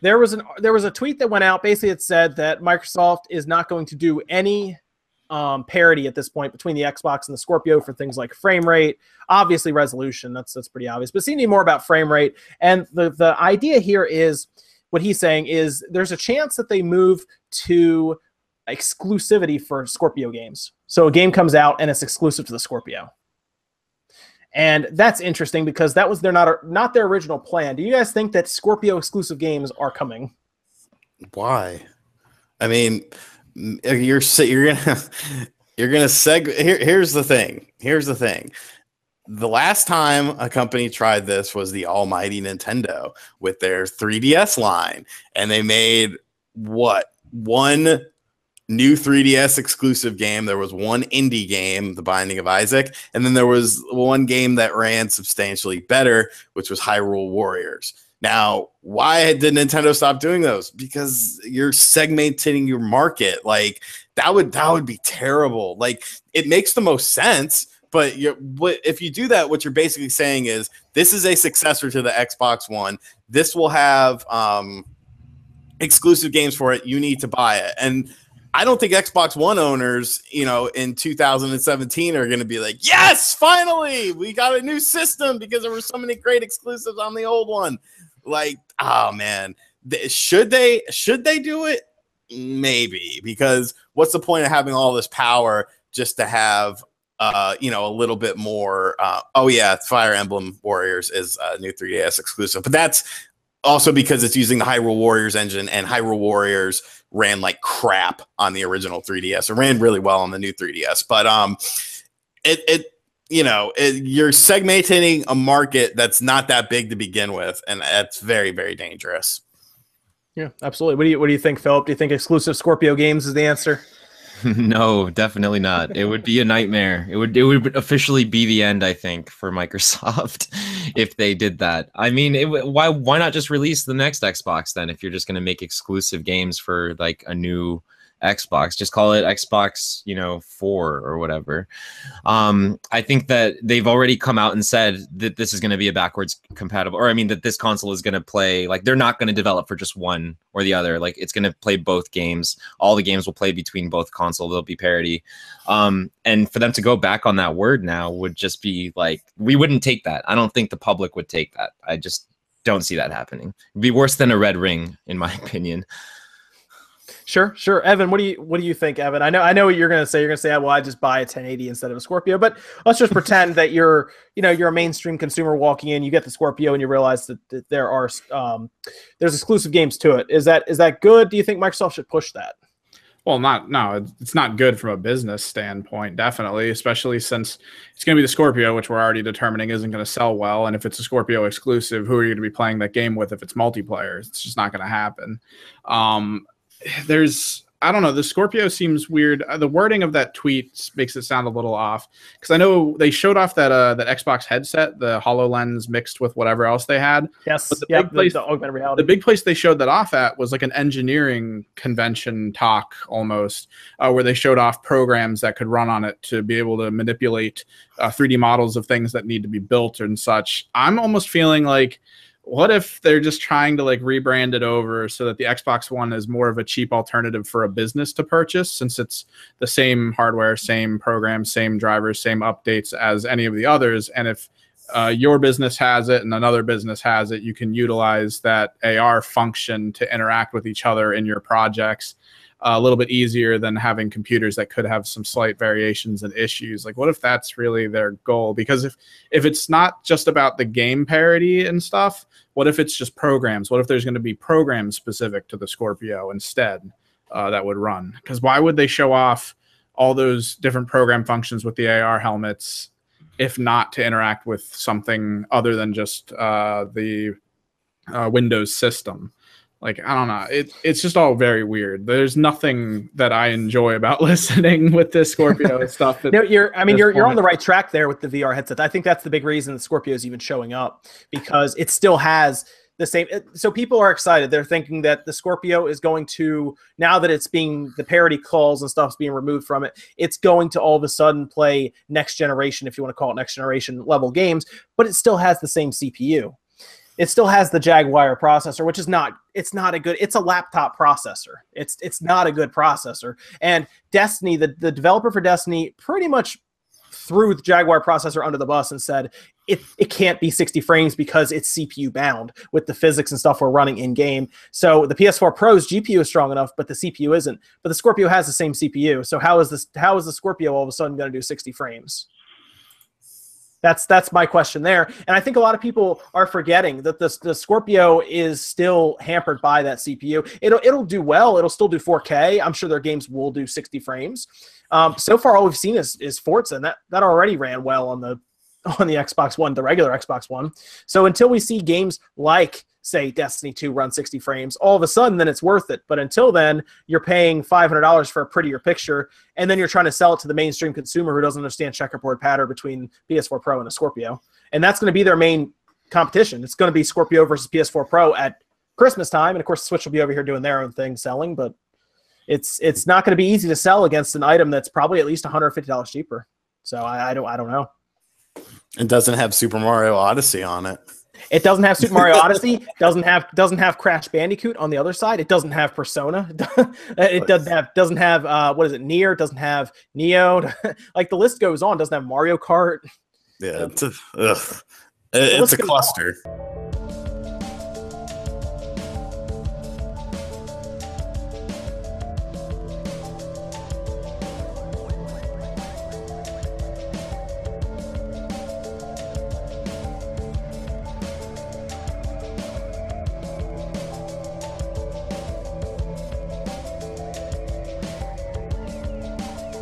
there was a tweet that went out. Basically, it said that Microsoft is not going to do any parity at this point between the Xbox and the Scorpio for things like frame rate, obviously resolution. That's pretty obvious. But seeing more about frame rate, and the idea here is what he's saying is there's a chance that they move to exclusivity for Scorpio games. So a game comes out and it's exclusive to the Scorpio. And that's interesting because that was not their original plan. Do you guys think that Scorpio exclusive games are coming? Why? I mean, you're gonna segue. Here's the thing. The last time a company tried this was the almighty Nintendo with their 3DS line, and they made one new 3DS exclusive game. There was one indie game, The Binding of Isaac, and then there was one game that ran substantially better, which was Hyrule Warriors. Now, why did Nintendo stop doing those? Because you're segmenting your market. Like that would be terrible. Like it makes the most sense, but if you do that, what you're basically saying is this is a successor to the Xbox One. This will have exclusive games for it. You need to buy it. And I don't think Xbox One owners, in 2017 are going to be like, yes, finally, we got a new system because there were so many great exclusives on the old one. Like, oh man, should they do it? Maybe, because what's the point of having all this power just to have, a little bit more? Fire Emblem Warriors is a new 3DS exclusive, but that's also because it's using the Hyrule Warriors engine, and Hyrule Warriors ran like crap on the original 3DS. It ran really well on the new 3DS, but you're segmenting a market that's not that big to begin with, and that's very, very dangerous. Yeah, absolutely. What do you think, Philip? Do you think exclusive Scorpio games is the answer? No, definitely not. It would be a nightmare. It would officially be the end, I think, for Microsoft if they did that. I mean, why not just release the next Xbox then? If you're just going to make exclusive games for like a new Xbox, just call it Xbox 4 or whatever. I think that they've already come out and said that this is going to be a backwards compatible, or I mean that this console is going to play, like they're not going to develop for just one or the other. Like it's going to play both games. All the games will play between both consoles. There'll be parity. And for them to go back on that word now would just be like, we wouldn't take that. I don't think the public would take that. I just don't see that happening. It'd be worse than a red ring, in my opinion. Sure. Evan, what do you think, Evan? I know what you're going to say. You're going to say, well, I just buy a 1080 instead of a Scorpio, but let's just pretend that you're a mainstream consumer walking in, you get the Scorpio and you realize that there's exclusive games to it. Is that good? Do you think Microsoft should push that? Well, it's not good from a business standpoint, definitely, especially since it's going to be the Scorpio, which we're already determining isn't going to sell well. And if it's a Scorpio exclusive, who are you going to be playing that game with if it's multiplayer? It's just not going to happen. I don't know, the Scorpio seems weird. The wording of that tweet makes it sound a little off, because I know they showed off that Xbox headset, the HoloLens mixed with whatever else they had. Yes, but the augmented reality. The big place they showed that off at was like an engineering convention talk almost, where they showed off programs that could run on it to be able to manipulate 3D models of things that need to be built and such. I'm almost feeling like, what if they're just trying to like rebrand it over so that the Xbox One is more of a cheap alternative for a business to purchase, since it's the same hardware, same programs, same drivers, same updates as any of the others. And if your business has it and another business has it, you can utilize that AR function to interact with each other in your projects a little bit easier than having computers that could have some slight variations and issues. Like, what if that's really their goal? Because if it's not just about the game parity and stuff, what if it's just programs? What if there's going to be programs specific to the Scorpio instead that would run? Because why would they show off all those different program functions with the AR helmets if not to interact with something other than just the Windows system? Like, I don't know. It's just all very weird. There's nothing that I enjoy about listening with this Scorpio stuff. No, you're on the right track there with the VR headset. I think that's the big reason the Scorpio is even showing up, because it still has the same. So people are excited. They're thinking that the Scorpio is going to, now that the parity calls and stuff's being removed from it, it's going to all of a sudden play next generation, if you want to call it next generation level games, but it still has the same CPU. It still has the Jaguar processor, which is not a good, it's a laptop processor. It's not a good processor. And Destiny, the developer for Destiny pretty much threw the Jaguar processor under the bus and said it can't be 60 frames because it's CPU bound with the physics and stuff we're running in game. So the PS4 Pro's GPU is strong enough, but the CPU isn't. But the Scorpio has the same CPU. So how is the Scorpio all of a sudden going to do 60 frames? That's my question there. And I think a lot of people are forgetting that the Scorpio is still hampered by that CPU. It'll do well. It'll still do 4K. I'm sure their games will do 60 frames. So far, all we've seen is Forza, and that already ran well on the Xbox One, the regular Xbox One. So until we see games like, say, Destiny 2 run 60 frames, all of a sudden, then it's worth it. But until then, you're paying $500 for a prettier picture, and then you're trying to sell it to the mainstream consumer who doesn't understand checkerboard pattern between PS4 Pro and a Scorpio. And that's going to be their main competition. It's going to be Scorpio versus PS4 Pro at Christmas time, and of course, Switch will be over here doing their own thing selling, but it's not going to be easy to sell against an item that's probably at least $150 cheaper. So I don't know. It doesn't have Super Mario Odyssey on it. It doesn't have Super Mario Odyssey. Doesn't have Crash Bandicoot on the other side. It doesn't have Persona. It doesn't have what is it? Nier. It doesn't have Neo. Like the list goes on. It doesn't have Mario Kart. Yeah, it's a cluster.